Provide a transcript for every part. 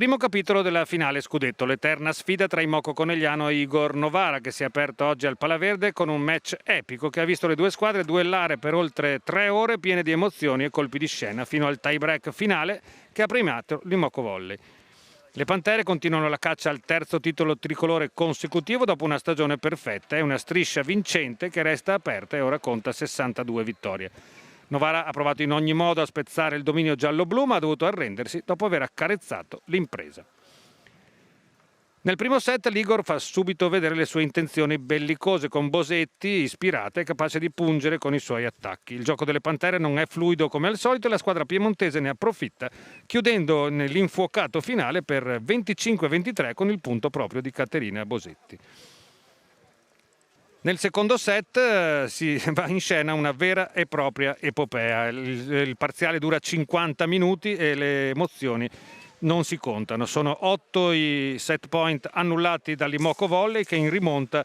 Primo capitolo della finale scudetto, l'eterna sfida tra Imoco Conegliano e Igor Novara, che si è aperta oggi al Palaverde con un match epico che ha visto le due squadre duellare per oltre 3 ore piene di emozioni e colpi di scena fino al tie break finale che ha premiato l'Imoco Volley. Le Pantere continuano la caccia al terzo titolo tricolore consecutivo dopo una stagione perfetta e una striscia vincente che resta aperta e ora conta 62 vittorie. Novara ha provato in ogni modo a spezzare il dominio giallo-blu, ma ha dovuto arrendersi dopo aver accarezzato l'impresa. Nel primo set l'Igor fa subito vedere le sue intenzioni bellicose con Bosetti, ispirata e capace di pungere con i suoi attacchi. Il gioco delle Pantere non è fluido come al solito e la squadra piemontese ne approfitta, chiudendo nell'infuocato finale per 25-23 con il punto proprio di Caterina Bosetti. Nel secondo set si va in scena una vera e propria epopea. Il parziale dura 50 minuti e le emozioni non si contano. Sono 8 i set point annullati dall'Imoco Volley, che in rimonta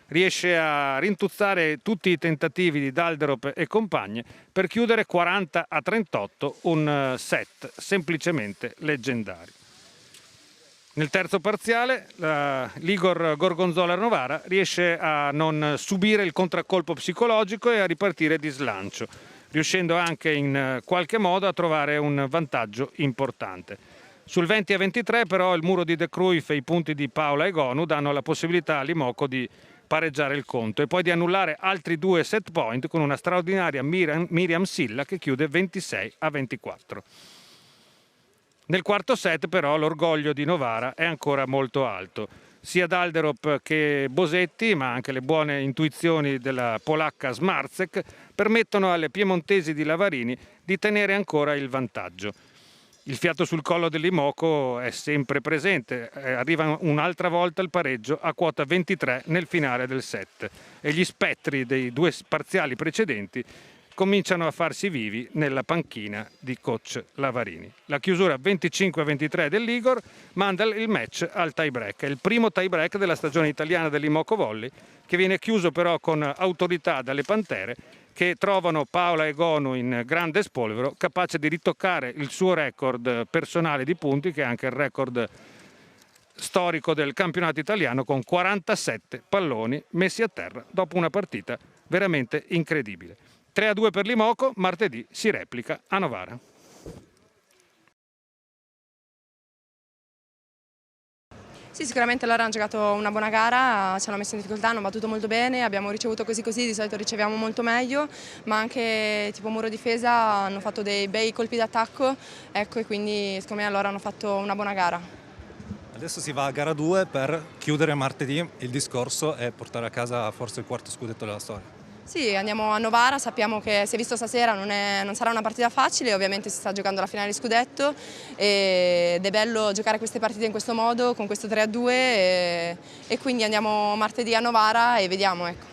riesce a rintuzzare tutti i tentativi di Dalderop e compagni per chiudere 40-38, un set semplicemente leggendario. Nel terzo parziale l'Igor Gorgonzola Novara riesce a non subire il contraccolpo psicologico e a ripartire di slancio, riuscendo anche in qualche modo a trovare un vantaggio importante. Sul 20-23 però il muro di De Cruyff e i punti di Paola Egonu danno la possibilità all'Imoco di pareggiare il conto e poi di annullare altri 2 set point con una straordinaria Miriam Silla che chiude 26-24. Nel quarto set però l'orgoglio di Novara è ancora molto alto. Sia Dalderop che Bosetti, ma anche le buone intuizioni della polacca Smarcek, permettono alle piemontesi di Lavarini di tenere ancora il vantaggio. Il fiato sul collo dell'Imoco è sempre presente, arriva un'altra volta il pareggio a quota 23 nel finale del set e gli spettri dei 2 parziali precedenti cominciano a farsi vivi nella panchina di coach Lavarini. La chiusura 25-23 dell'Igor manda il match al tie break. È il primo tie break della stagione italiana dell'Imoco Volley, che viene chiuso però con autorità dalle Pantere, che trovano Paola Egonu in grande spolvero, capace di ritoccare il suo record personale di punti, che è anche il record storico del campionato italiano, con 47 palloni messi a terra dopo una partita veramente incredibile. 3-2 per l'Imoco, martedì si replica a Novara. Sì, sicuramente loro hanno giocato una buona gara, ci hanno messo in difficoltà, hanno battuto molto bene, abbiamo ricevuto così, di solito riceviamo molto meglio, ma anche tipo muro difesa hanno fatto dei bei colpi d'attacco, ecco, e quindi secondo me loro hanno fatto una buona gara. Adesso si va a gara 2 per chiudere martedì il discorso e portare a casa forse il quarto scudetto della storia. Sì, andiamo a Novara, sappiamo che si è visto stasera, non sarà una partita facile, ovviamente si sta giocando la finale di scudetto ed è bello giocare queste partite in questo modo, con questo 3-2 e quindi andiamo martedì a Novara e vediamo, ecco.